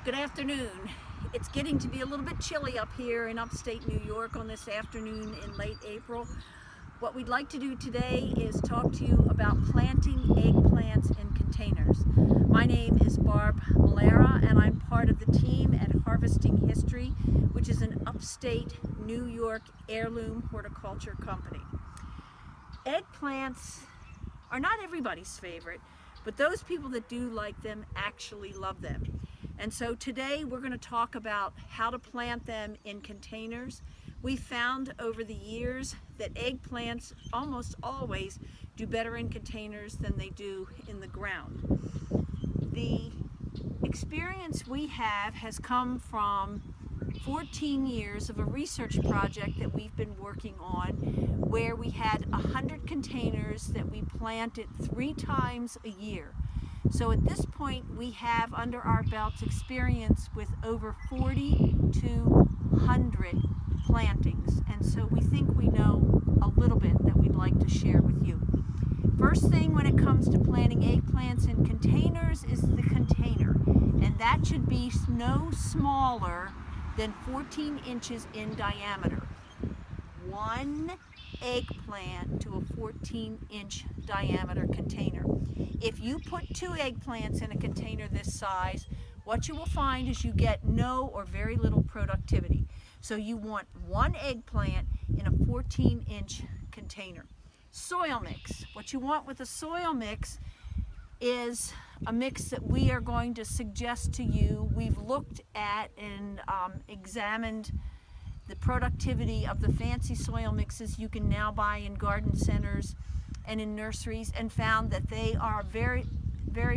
Good afternoon. It's getting to be a little bit chilly up here in upstate New York on this afternoon in late April. What we'd like to do today is talk to you about planting eggplants in containers. My name is Barb Malera and I'm part of the team at Harvesting History, which is an upstate New York heirloom horticulture company. Eggplants are not everybody's favorite, but those people that do like them actually love them. And so today we're going to talk about how to plant them in containers. We found over the years that eggplants almost always do better in containers than they do in the ground. The experience we have has come from 14 years of a research project that we've been working on, where we had 100 containers that we planted 3 times a year. So at this point we have under our belts experience with over 4,200 plantings, and so we think we know a little bit that we'd like to share with you. First thing when it comes to planting eggplants in containers is the container, and that should be no smaller than 14 inches in diameter. One eggplant to a 14-inch diameter container. If you put 2 eggplants in a container this size, what you will find is you get no or very little productivity. So you want 1 eggplant in a 14-inch container. Soil mix. What you want with a soil mix is a mix that we are going to suggest to you. We've looked at and examined the productivity of the fancy soil mixes you can now buy in garden centers and in nurseries, and found that they are very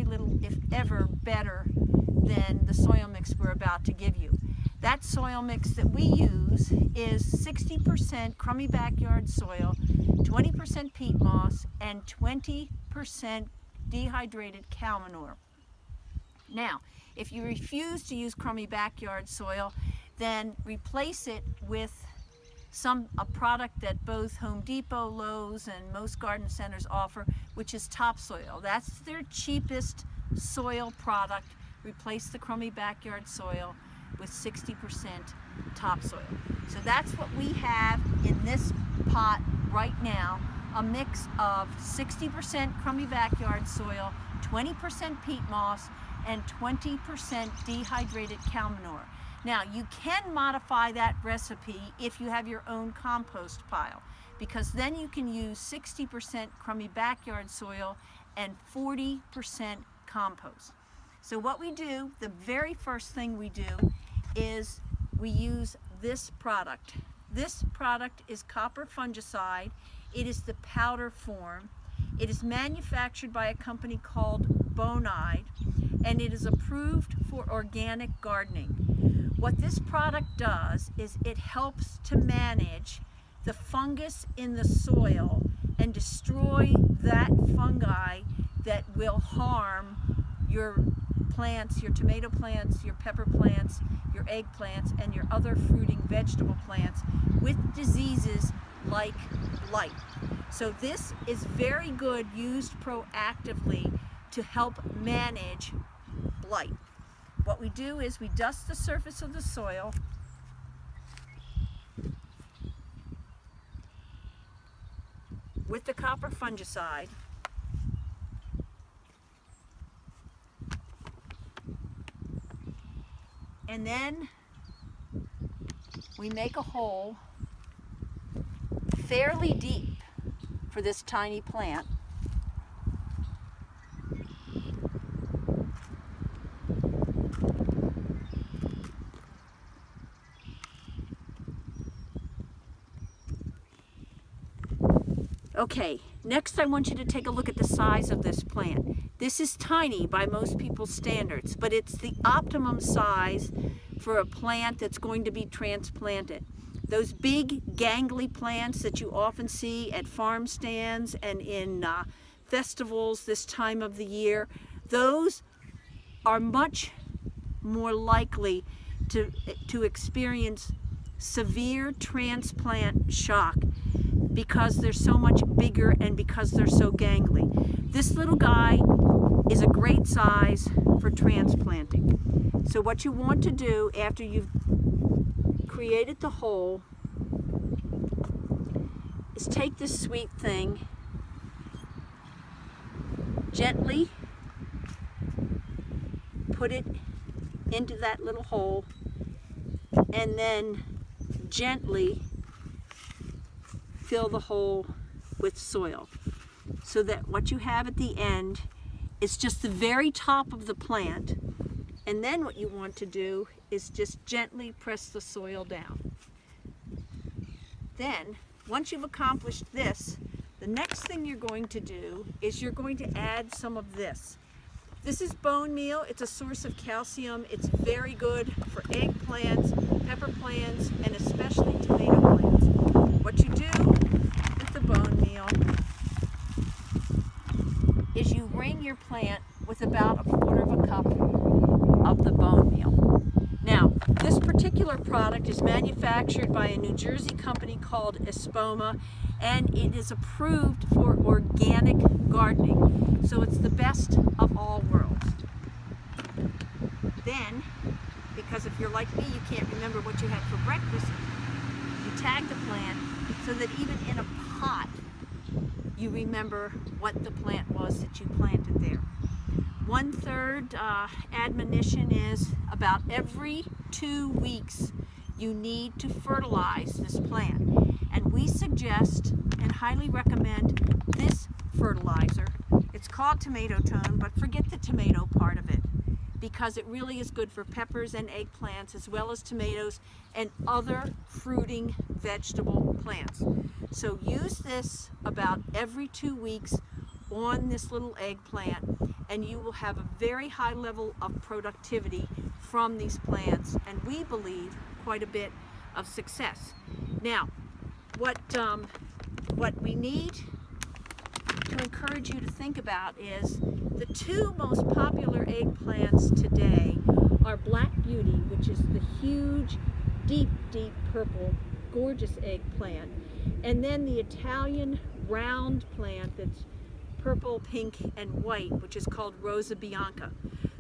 little, if ever, better than the soil mix we're about to give you. That soil mix that we use is 60% crummy backyard soil, 20% peat moss, and 20% dehydrated cow manure. Now, if you refuse to use crummy backyard soil, then replace it with a product that both Home Depot, Lowe's, and most garden centers offer, which is topsoil. That's their cheapest soil product. Replace the crummy backyard soil with 60% topsoil. So that's what we have in this pot right now, a mix of 60% crummy backyard soil, 20% peat moss, and 20% dehydrated cow manure. Now, you can modify that recipe if you have your own compost pile, because then you can use 60% crummy backyard soil and 40% compost. So what we do, the very first thing we do is we use this product. This product is copper fungicide. It is the powder form. It is manufactured by a company called Bonide, and it is approved for organic gardening. What this product does is it helps to manage the fungus in the soil and destroy that fungi that will harm your plants, your tomato plants, your pepper plants, your eggplants, and your other fruiting vegetable plants with diseases like blight. So this is very good used proactively to help manage blight. What we do is we dust the surface of the soil with the copper fungicide, and then we make a hole fairly deep for this tiny plant. Okay, next I want you to take a look at the size of this plant. This is tiny by most people's standards, but it's the optimum size for a plant that's going to be transplanted. Those big gangly plants that you often see at farm stands and in festivals this time of the year, those are much more likely to experience severe transplant shock because they're so much bigger and because they're so gangly. This little guy is a great size for transplanting. So what you want to do after you've created the hole is take this sweet thing, gently put it into that little hole, and then gently fill the hole with soil, so that what you have at the end is just the very top of the plant. And then what you want to do is just gently press the soil down. Then, once you've accomplished this, the next thing you're going to do is you're going to add some of this. This is bone meal. It's a source of calcium. It's very good for eggplants, pepper plants, and especially tomato plants. What you do with the bone meal is you ring your plant with about 1/4 cup of the bone meal. Now, this particular product is manufactured by a New Jersey company called Espoma, and it is approved for organic gardening. So it's the best of all worlds. Then, because if you're like me, you can't remember what you had for breakfast, you tag the plant so that even in a pot, you remember what the plant was that you planted there. 1/3 admonition is about every 2 weeks you need to fertilize this plant. And we suggest and highly recommend this fertilizer. It's called tomato tone, but forget the tomato part of it, because it really is good for peppers and eggplants as well as tomatoes and other fruiting vegetable plants. So use this about every 2 weeks on this little eggplant, and you will have a very high level of productivity from these plants, and we believe quite a bit of success. Now, what we need to encourage you to think about is the 2 most popular eggplants today are Black Beauty, which is the huge, deep purple, gorgeous eggplant, and then the Italian round plant that's purple, pink, and white, which is called Rosa Bianca.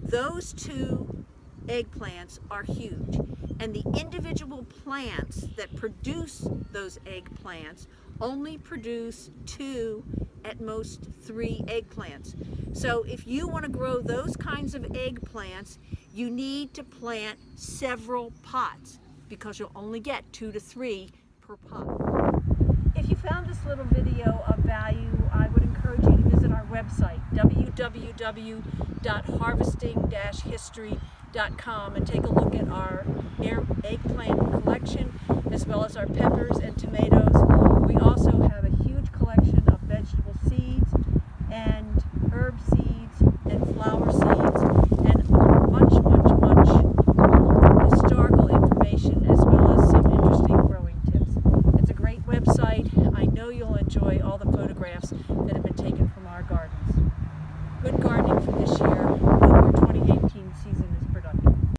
Those 2 eggplants are huge, and the individual plants that produce those eggplants only produce 2, at most 3 eggplants. So if you want to grow those kinds of eggplants, you need to plant several pots, because you'll only get 2 to 3 per pot. If you found this little video of value, I would encourage you to visit our website, www.harvesting-history.com, and take a look at our eggplant collection as well as our peppers and tomatoes. We also have a huge collection of vegetable seeds and herb seeds and flower seeds and much historical information as well as some interesting growing tips. It's a great website. I know you'll enjoy all the photographs that have been taken from our gardens. Good gardening for this year.